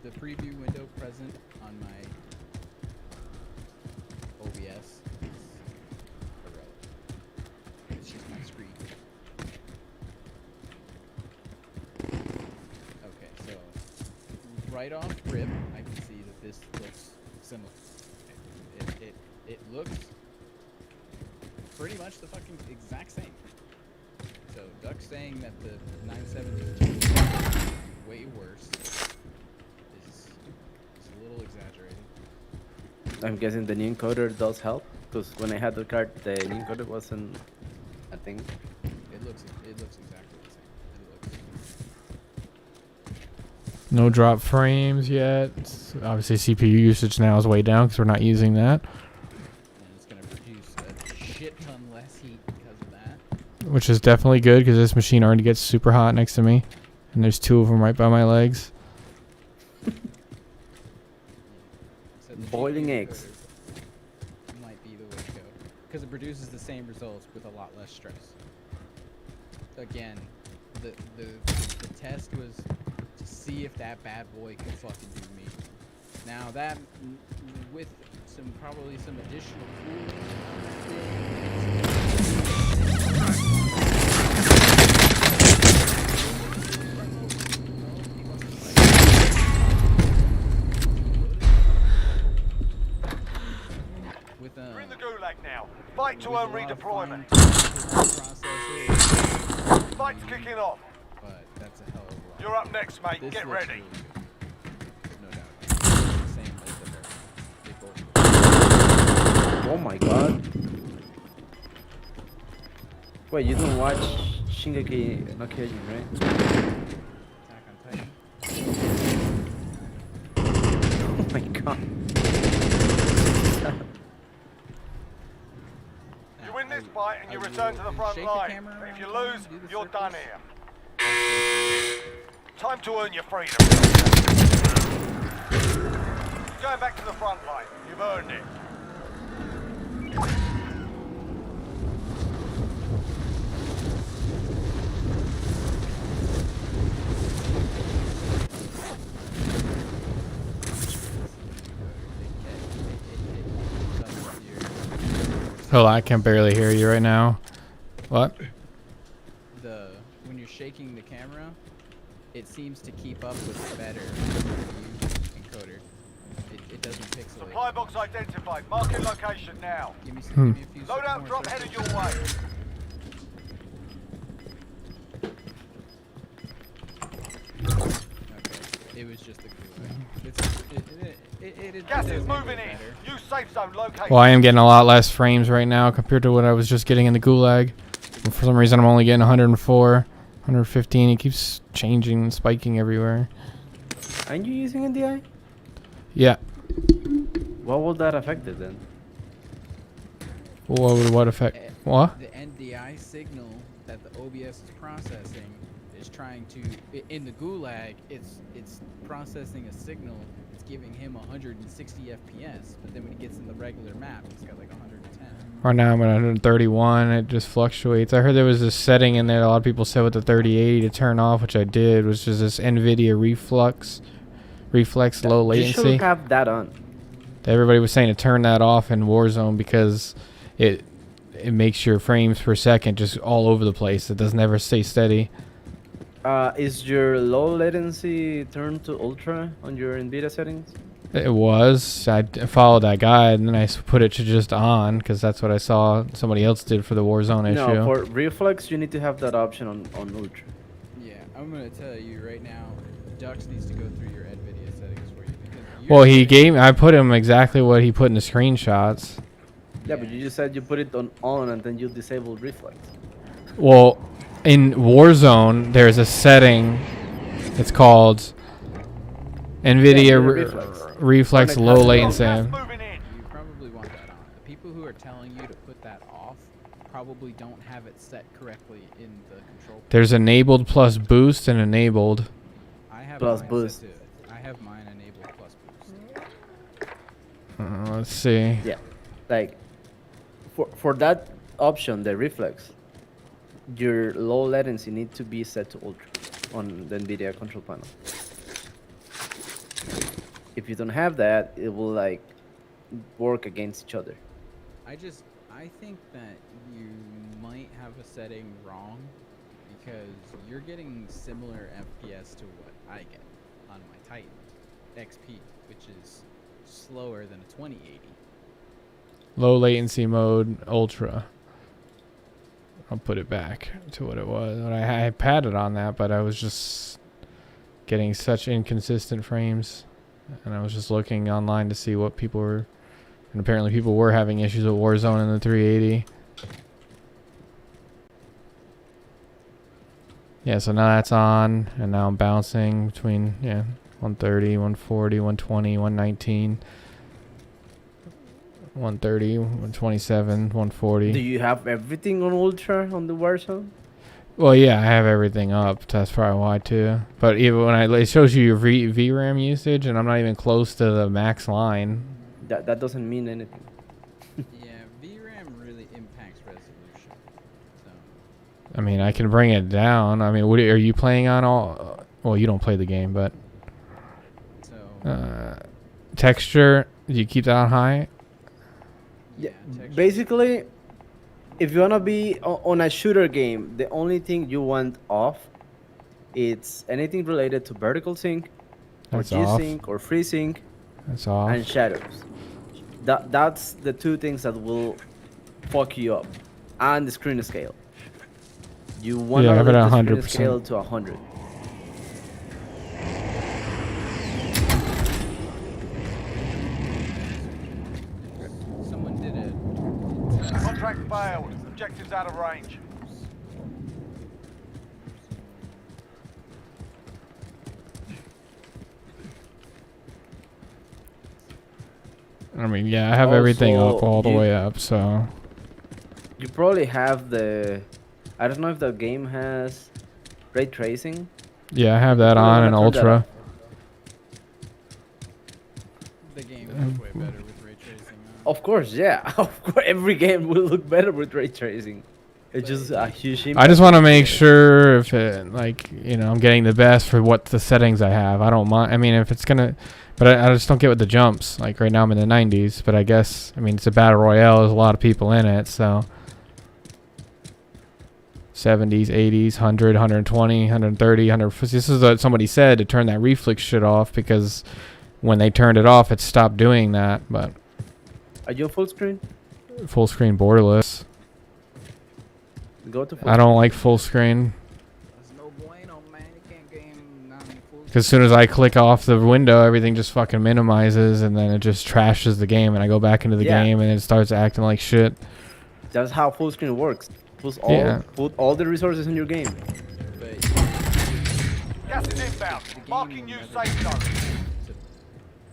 the preview window present on my OBS is irrelevant. It's just my screen. Okay, so right off rip, I can see that this looks similar. It looks pretty much the fucking exact same. So Duck's saying that the 970 is way worse is a little exaggerated. I'm guessing the new encoder does help, because when I had the card, the new encoder wasn't a thing. It looks exactly the same. It looks No drop frames yet. Obviously, CPU usage now is way down because we're not using that, and it's gonna produce a shit ton less heat because of that. which is definitely good because this machine already gets super hot next to me, and there's two of them right by my legs. So the Boiling GPU eggs. encoder might be the way to go because it produces the same results with a lot less stress. Again, the test was to see if that bad boy could fucking do me. Now that with probably some additional with You're in the gulag now. Fight to earn redeployment. processes, Fight's kicking off. but that's a hell of a lot. You're up next, mate. This Get looks ready. really good. No doubt. Same as the bear. They both look Oh my god. Wait, you don't watch Shingeki no Kyojin, right? Attack on Titan. Oh my god. You win this fight and you return to the front shake the line. camera But if you around, lose, do the you're done circles. here. Time to earn your freedom. Going back to the front line. You've earned it. Hold on, I can barely hear you right now. What? When you're shaking the camera, it seems to keep up with better encoder. It doesn't pixelate. Supply box identified. Marking location now. Give me a few Loadout more drop circles. headed your way. Okay, it was just the gulag. Gas is does handle moving it in. better. New safe zone located. Well, I am getting a lot less frames right now compared to what I was just getting in the Gulag. And for some reason, I'm only getting 104, 115. It keeps changing and spiking everywhere. Aren't you using NDI? Yeah. What will that affect it then? What effect? What? The NDI signal that the OBS is processing is trying to in the gulag it's processing a signal that's giving him 160 FPS, but then when he gets in the regular map he's got like 110. Right now I'm at 131. It just fluctuates. I heard there was this setting in there a lot of people said with the 3080 to turn off, which I did, which is this NVIDIA reflex low You latency. should have that on. Everybody was saying to turn that off in Warzone because it makes your frames per second just all over the place. It doesn't ever stay steady. Is your low latency turned to ultra on your NVIDIA settings? It was. Followed that guide and then I put it to just on because that's what I saw somebody else did for the Warzone issue. No, for reflex you need to have that option on ultra. Yeah, I'm gonna tell you right now, Dux needs to go through your NVIDIA settings for you because I put him exactly what he put in the screenshots. Yeah, but you just said you put it on and then you disabled reflex. Well, in Warzone, there's a setting. It's called NVIDIA Reflex Connect Low has it Latency. Gas moving in. you probably want that on. The people who are telling you to put that off probably don't have it set correctly in the control. There's enabled plus boost and enabled. I have Plus mine boost. set to, I have mine enabled plus boost. Let's see. Yeah, like for that option, the reflex, your low latency need to be set to ultra on the NVIDIA control panel. if you don't have that, it will like work against each other. I think that you might have a setting wrong because you're getting similar FPS to what I get on my Titan XP, which is slower than a 2080. Low latency mode, ultra. I'll put it back to what it was. I padded on that, but I was just getting such inconsistent frames. And I was just looking online to see what people were... And apparently people were having issues with Warzone in the 380. Yeah, so now that's on. And now I'm bouncing between, 130, 140, 120, 119... 130, 127, 140. Do you have everything on ultra on the Warzone? Well, yeah, I have everything up. That's probably why too. But even when it shows you your VRAM usage, and I'm not even close to the max line. That doesn't mean anything. Yeah, VRAM really impacts resolution. So I mean, I can bring it down. I mean, what are you playing on all? Well, you don't play the game, but texture. Do you keep that on high? Yeah, texture- basically, if you wanna be on a shooter game, the only thing you want off, it's anything related to vertical sync, or That's off. G-sync, or FreeSync, That's off. and shadows. That's the two things that will fuck you up, and the screen scale. You want Yeah, I to have it lift at the screen 100%. scale to 100. someone did a test. Contract failed. Objectives out of range. I mean, yeah, I have everything up Also, all the you- way up, so You probably have the... I don't know if the game has ray tracing. yeah, I have that Probably on wanna and turn that ultra. off. The game looks way better with ray tracing on. Of course, yeah. Of course, every game will look better with ray tracing. It's just a huge I impact. just want to make sure if it, like, I'm getting the best for what the settings I have. I don't mind. I mean, if it's gonna, but I just don't get with the jumps. Like right now I'm in the 90s, but I guess, I mean, it's a battle royale. There's a lot of people in it, so 70s, 80s, 100, 120, 130, 100. This is what somebody said, to turn that reflex shit off, because when they turned it off, it stopped doing that. But Are you on full screen? full screen borderless. Go to full I don't like full screen. That's no bueno, man. You can't game on full. Because as soon as I click off the window, everything just fucking minimizes, and then it just trashes the game, and I go back into the Yeah. game, and it starts acting like shit. That's how full screen works. Yeah. Put all the resources in your game. But Gas is inbound. the game Marking will new never safe be zone.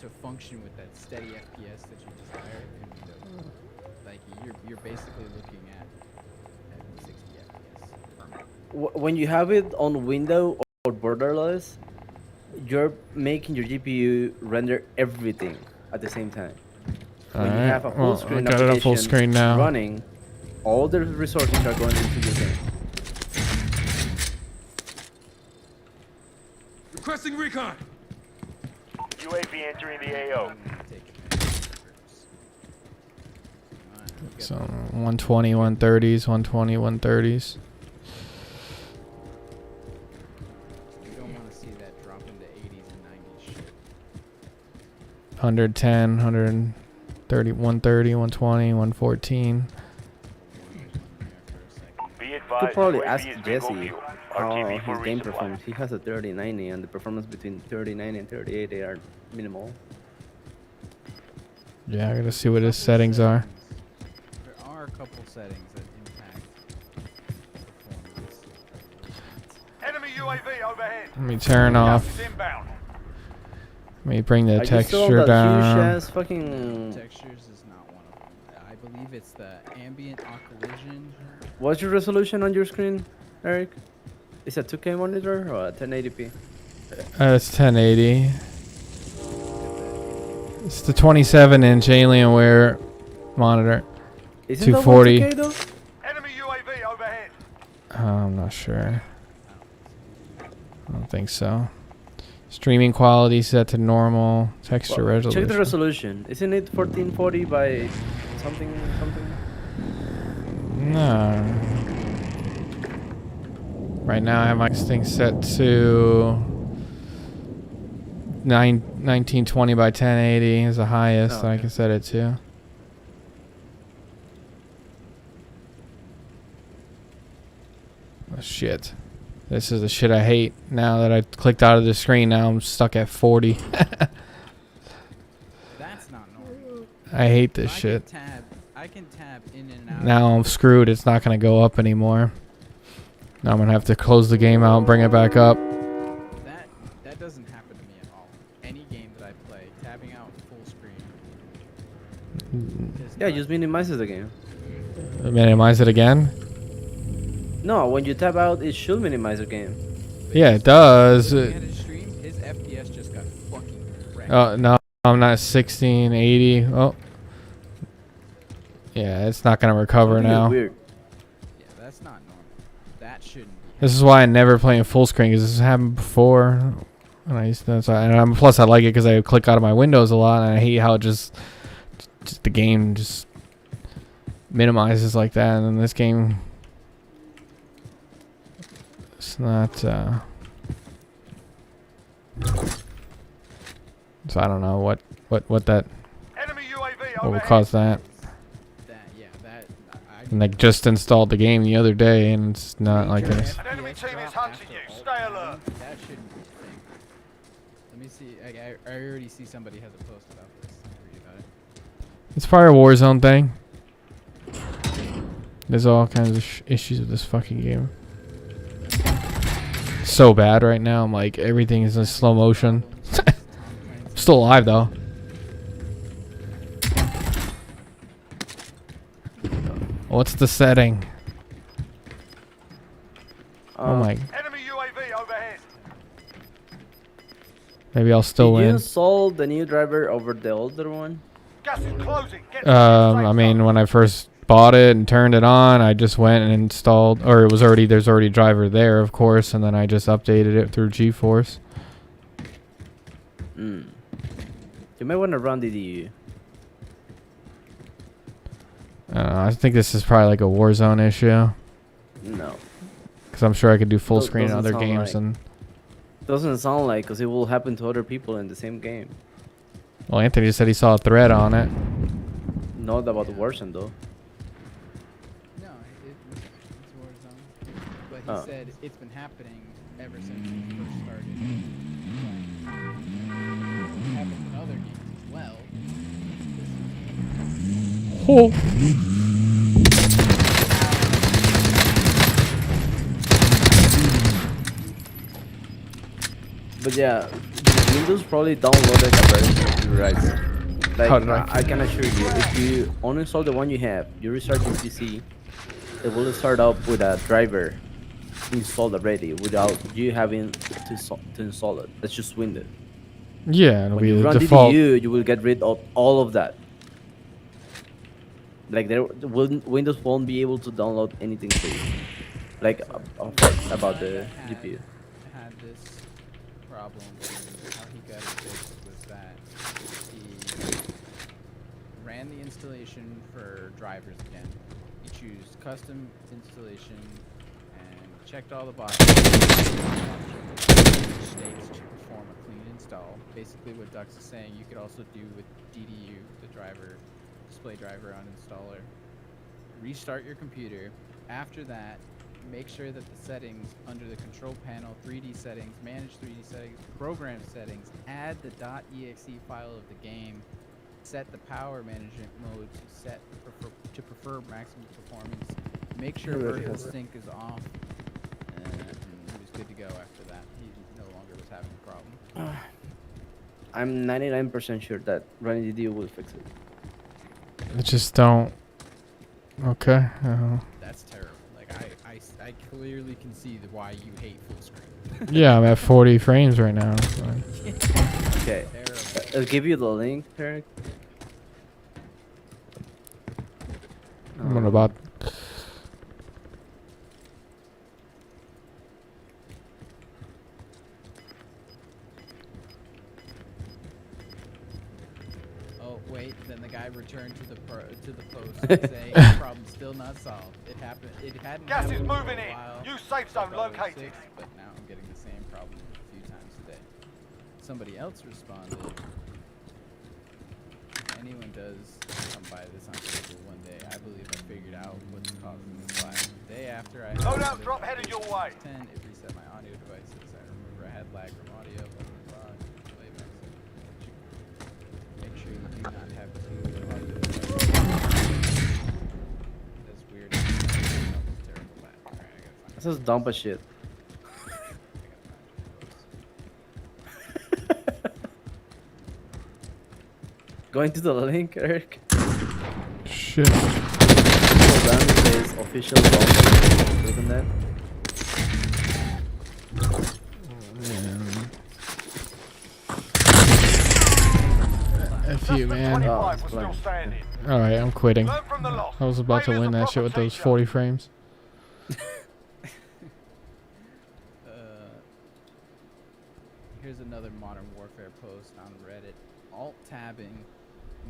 to function with that steady FPS that you desire in Windows. Like you're basically looking at 60 FPS. When you have it on window or borderless, you're making your GPU render everything at the same time. When you have a full Well, I screen got it on full application screen now. running, all the resources are going into your game. Requesting recon. UAV entering the AO. Take advantage of this. Alright, we got So 120, 130s, 120, 130s. We don't want to see that drop into 80s and 90s shit. 110, 130, 130, 120, 114. Be You advised. could probably UAV ask is bingo Jesse fuel. how RTB for his game resupply. performs. He has a 3090, and the performance between 3090 and 3080 are minimal. Yeah, I gotta see what his settings are. There are a couple settings that impact performance. Enemy UAV overhead. Let me turn Gas off. is inbound. Let me bring the Are you still on texture that down. huge ass fucking... Textures is not one of them. I believe it's the ambient occlusion. What's your resolution on your screen, Eric? Is it a 2K monitor or a 1080p? It's 1080. It's the 27-inch Alienware monitor. Isn't that 240. 1K though? Enemy UAV overhead. I'm not sure. I don't think so. Streaming quality set to normal. Texture Well, resolution. check the resolution. Isn't it 1440 by something? No. Right now I have my thing set to 1920 by 1080 is the highest Oh, I okay. can set it to. Oh, shit. This is the shit I hate. Now that I clicked out of the screen, now I'm stuck at 40. That's not normal. I hate this I shit. I can tab in and out. Now I'm screwed. It's not going to go up anymore. Now I'm going to have to close the game out and bring it back up. That doesn't happen to me at all. Any game that I play, tabbing out full screen. is Yeah, not- just minimizes the game. Minimize it again. No, when you tab out, it should minimize the game. Yeah, it does. Looking at his stream, his FPS just got fucking wrecked. Oh, no. I'm not 1680. Oh. Yeah, it's not going to recover Something is now. Weird. Yeah, that's not normal. That shouldn't be. This is why I never play in full screen, because this happened before. And I used to, plus I like it because I click out of my windows a lot, and I hate how it just the game just minimizes like that. And then this game, it's not. So I don't know what that Enemy UAV what will overhead. cause that. And I just installed the game the other day, and it's not like this. An enemy team is hunting you. Stay alert. That shouldn't be a thing. Let me see. I already see somebody has a post about this. I'll read about it. It's probably a Warzone thing. There's all kinds of issues with this fucking game. So bad right now. I'm like, everything is in slow motion. Still alive though. What's the setting? Oh my. Enemy UAV overhead. Maybe I'll still Did you win. install the new driver over the older one? Gas is closing. Get to the safe I mean, zone. when I first bought it and turned it on, I just went and installed, or it was already, there's already driver there, of course, and then I just updated it through GeForce. You might want to run DDU. I think this is probably like a Warzone issue, No, because I'm sure I could do full screen in Doesn't other sound games, like- and doesn't sound like, because it will happen to other people in the same game. well, Anthony just said he saw a thread on it. Not about the version though. No, it's Warzone. But he Oh. said it's been happening ever since it first started. It happens in other games as well. Oh. But yeah, Windows probably downloaded a version, right? Like, How did I can assure you, if you uninstall the one you have, you restart your PC, it will start up with a driver installed already without you having to install it. That's just Windows. Yeah, it'll When be you the run default. DDU, you will get rid of all of that. Like Windows won't be able to download anything for you. Like about the GPU. Had this problem, and how he got it fixed was that he ran the installation for drivers again. He chose custom installation and checked all the boxes, which states to perform a clean install. Basically what Dux is saying you could also do with DDU, the driver, display driver on installer. Restart your computer. After that, make sure that the settings under the control panel, 3D settings, manage 3D settings, program settings, add the .exe file of the game, set the power management mode to prefer maximum performance, make sure vertical sync is off, and he was good to go after that. He no longer was having a problem. I'm 99% sure that running DDU will fix it. Just don't. Okay. That's terrible. Like I clearly can see why you hate full screen. Yeah, I'm at 40 frames right now. so. Okay, Terrible. I'll give you the link, Eric. What about? Wait, then the guy returned to the post saying the problem's still not solved. It happened. It hadn't Gas is happened for moving a in. while. New safe I zone thought it was located. fixed, but now I'm getting the same problem a few times a day. Somebody else responded. If anyone does come by this on Google one day, I believe I figured out what's causing this lag. The day after I Loadout drop headed your way. 10, it reset my audio devices. I remember I had lag from audio. Blah, blah, blah. Playback settings. Make sure you do not have two audio devices. That's weird. That was terrible lag. Alright, I gotta find This is dumb as shit. Going to the link, Eric. Shit. Scroll down, it says official download. Click on that. F you, man. 25 it's was still blank. standing. Alright, I'm quitting. Learn from the loss. I was about to Failure win the that shit with those provocation. 40 frames. Here's another Modern Warfare post on Reddit. Alt-tabbing,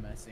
messing